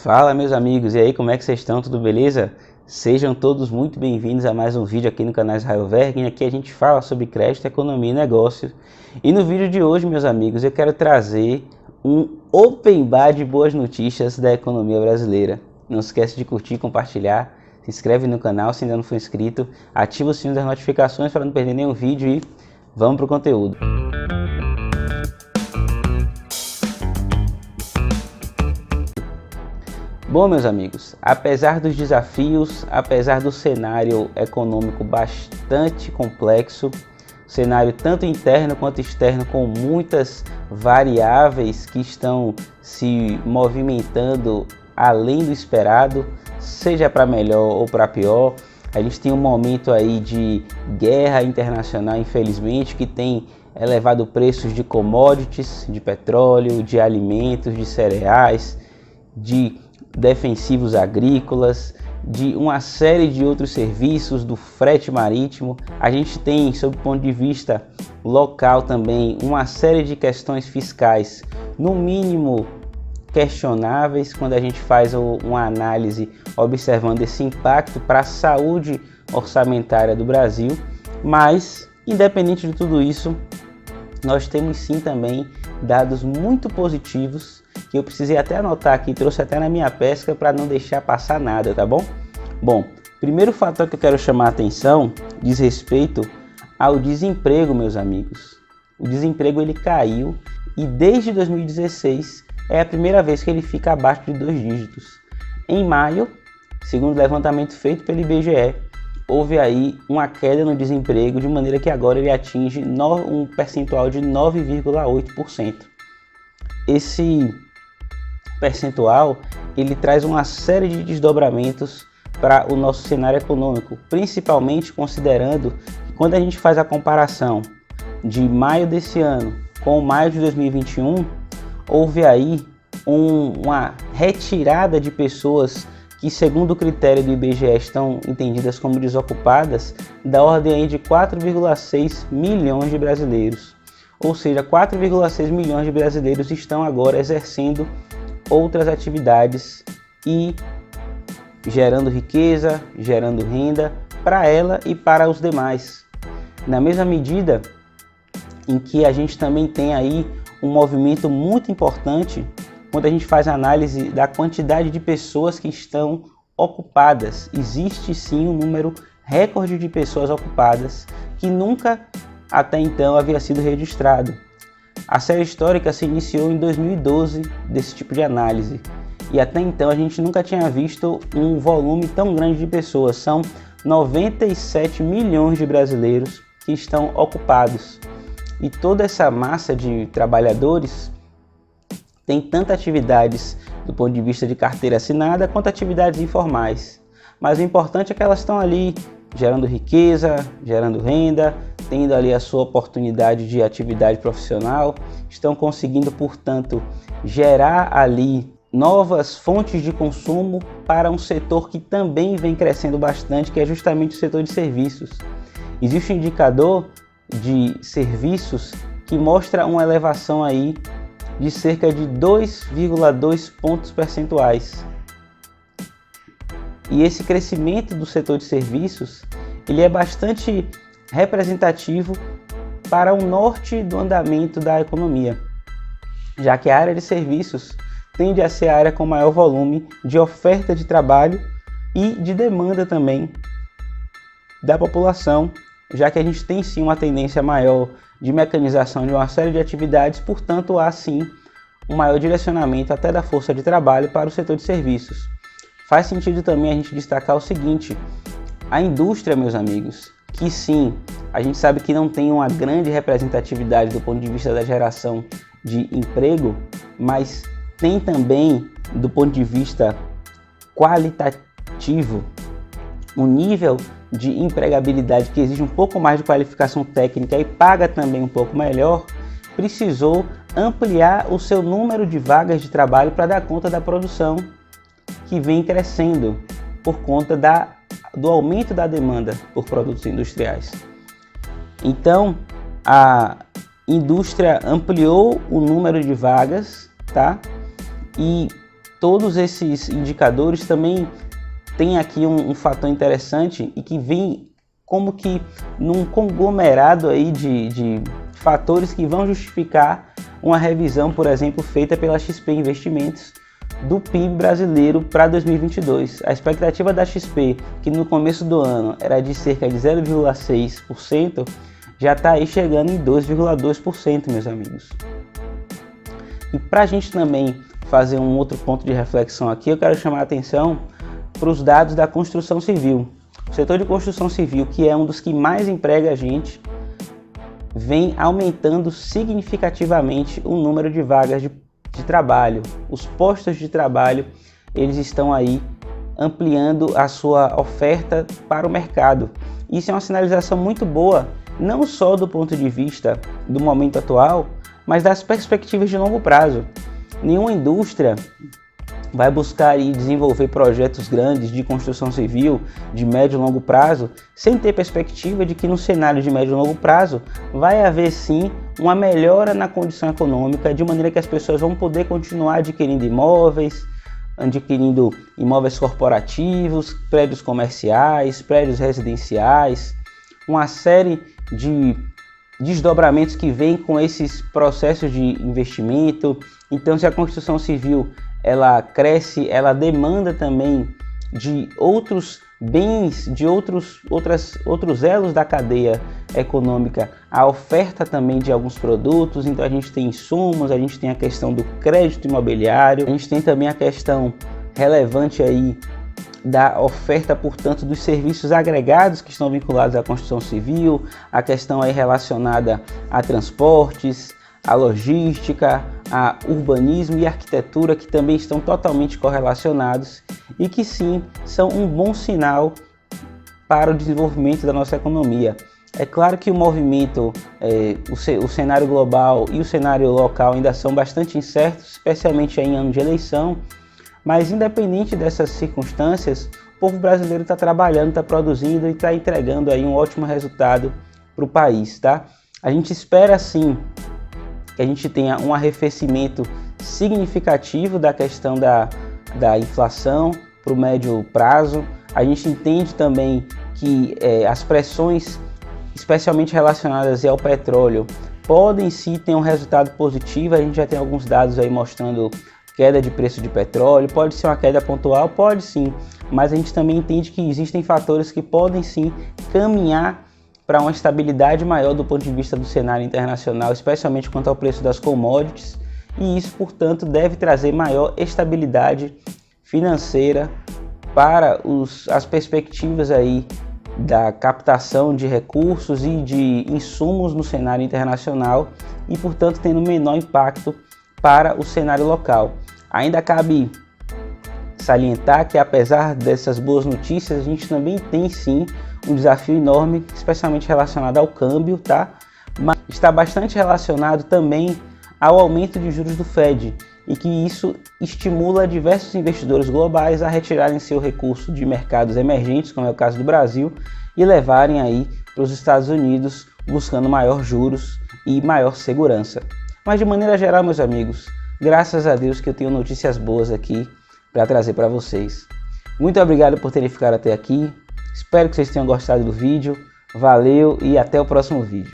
Fala, meus amigos, e aí, como é que vocês estão? Tudo beleza? Sejam todos muito bem-vindos a mais um vídeo aqui no canal Israel Verguen. Aqui a gente fala sobre crédito, economia e negócios. E no vídeo de hoje, meus amigos, eu quero trazer um open bar de boas notícias da economia brasileira. Não esquece de curtir, compartilhar, se inscreve no canal se ainda não for inscrito, ativa o sininho das notificações para não perder nenhum vídeo e vamos para o conteúdo. Bom, meus amigos, apesar dos desafios, apesar do cenário econômico bastante complexo, cenário tanto interno quanto externo com muitas variáveis que estão se movimentando além do esperado, seja para melhor ou para pior, a gente tem um momento aí de guerra internacional, infelizmente, que tem elevado preços de commodities, de petróleo, de alimentos, de cereais, de defensivos agrícolas, de uma série de outros serviços, do frete marítimo. A gente tem, sob o ponto de vista local também, uma série de questões fiscais, no mínimo questionáveis, quando a gente faz uma análise observando esse impacto para a saúde orçamentária do Brasil. Mas, independente de tudo isso, nós temos sim também dados muito positivos, que eu precisei até anotar aqui, trouxe até na minha pesca para não deixar passar nada, tá bom? Bom, primeiro fator que eu quero chamar a atenção diz respeito ao desemprego, meus amigos. O desemprego ele caiu e desde 2016 é a primeira vez que ele fica abaixo de 2 dígitos. Em maio, segundo o levantamento feito pelo IBGE, houve aí uma queda no desemprego, de maneira que agora ele atinge um percentual de 9,8%. Esse percentual ele traz uma série de desdobramentos para o nosso cenário econômico, principalmente considerando que quando a gente faz a comparação de maio desse ano com maio de 2021, houve aí uma retirada de pessoas que, segundo o critério do IBGE, estão entendidas como desocupadas, da ordem aí de 4,6 milhões de brasileiros. Ou seja, 4,6 milhões de brasileiros estão agora exercendo outras atividades e gerando riqueza, gerando renda para ela e para os demais. Na mesma medida em que a gente também tem aí um movimento muito importante quando a gente faz a análise da quantidade de pessoas que estão ocupadas. Existe sim um número recorde de pessoas ocupadas que nunca até então havia sido registrado. A série histórica se iniciou em 2012 desse tipo de análise e até então a gente nunca tinha visto um volume tão grande de pessoas. São 97 milhões de brasileiros que estão ocupados e toda essa massa de trabalhadores tem tanto atividades do ponto de vista de carteira assinada quanto atividades informais. Mas o importante é que elas estão ali gerando riqueza, gerando renda, tendo ali a sua oportunidade de atividade profissional, estão conseguindo, portanto, gerar ali novas fontes de consumo para um setor que também vem crescendo bastante, que é justamente o setor de serviços. Existe um indicador de serviços que mostra uma elevação aí de cerca de 2,2 pontos percentuais. E esse crescimento do setor de serviços, ele é bastante representativo para o norte do andamento da economia, já que a área de serviços tende a ser a área com maior volume de oferta de trabalho e de demanda também da população, já que a gente tem sim uma tendência maior de mecanização de uma série de atividades, portanto há sim um maior direcionamento até da força de trabalho para o setor de serviços. Faz sentido também a gente destacar o seguinte: a indústria, meus amigos, que sim, a gente sabe que não tem uma grande representatividade do ponto de vista da geração de emprego, mas tem também, do ponto de vista qualitativo, um nível de empregabilidade que exige um pouco mais de qualificação técnica e paga também um pouco melhor, precisou ampliar o seu número de vagas de trabalho para dar conta da produção que vem crescendo por conta do aumento da demanda por produtos industriais. Então, a indústria ampliou o número de vagas, tá? E todos esses indicadores também têm aqui um fator interessante e que vem como que num conglomerado aí de fatores que vão justificar uma revisão, por exemplo, feita pela XP Investimentos do PIB brasileiro para 2022. A expectativa da XP, que no começo do ano era de cerca de 0,6%, já está aí chegando em 2,2%, meus amigos. E para a gente também fazer um outro ponto de reflexão aqui, eu quero chamar a atenção para os dados da construção civil. O setor de construção civil, que é um dos que mais emprega a gente, vem aumentando significativamente o número de vagas de trabalho. Os postos de trabalho, eles estão aí ampliando a sua oferta para o mercado. Isso é uma sinalização muito boa, não só do ponto de vista do momento atual, mas das perspectivas de longo prazo. Nenhuma indústria vai buscar e desenvolver projetos grandes de construção civil de médio e longo prazo sem ter perspectiva de que no cenário de médio e longo prazo vai haver sim uma melhora na condição econômica, de maneira que as pessoas vão poder continuar adquirindo imóveis corporativos, prédios comerciais, prédios residenciais, uma série de desdobramentos que vêm com esses processos de investimento. Então, se a construção civil ela cresce, ela demanda também de outros bens, de outros elos da cadeia econômica, a oferta também de alguns produtos. Então a gente tem insumos, a gente tem a questão do crédito imobiliário, a gente tem também a questão relevante aí da oferta, portanto, dos serviços agregados que estão vinculados à construção civil, a questão aí relacionada a transportes, a logística, a urbanismo e arquitetura, que também estão totalmente correlacionados e que sim são um bom sinal para o desenvolvimento da nossa economia. É claro que o movimento, o cenário global e o cenário local ainda são bastante incertos, especialmente em ano de eleição, mas independente dessas circunstâncias, o povo brasileiro está trabalhando, está produzindo e está entregando aí um ótimo resultado para o país, tá? A gente espera sim que a gente tenha um arrefecimento significativo da questão da inflação para o médio prazo. A gente entende também que as pressões, especialmente relacionadas ao petróleo, podem sim ter um resultado positivo. A gente já tem alguns dados aí mostrando queda de preço de petróleo. Pode ser uma queda pontual, pode sim, mas a gente também entende que existem fatores que podem sim caminhar para uma estabilidade maior do ponto de vista do cenário internacional, especialmente quanto ao preço das commodities, e isso, portanto, deve trazer maior estabilidade financeira para as perspectivas aí da captação de recursos e de insumos no cenário internacional e, portanto, tendo menor impacto para o cenário local. Ainda cabe salientar que, apesar dessas boas notícias, a gente também tem sim um desafio enorme, especialmente relacionado ao câmbio, tá? Mas está bastante relacionado também ao aumento de juros do Fed, e que isso estimula diversos investidores globais a retirarem seu recurso de mercados emergentes, como é o caso do Brasil, e levarem aí para os Estados Unidos, buscando maior juros e maior segurança. Mas de maneira geral, meus amigos, graças a Deus que eu tenho notícias boas aqui para trazer para vocês. Muito obrigado por terem ficado até aqui. Espero que vocês tenham gostado do vídeo. Valeu e até o próximo vídeo.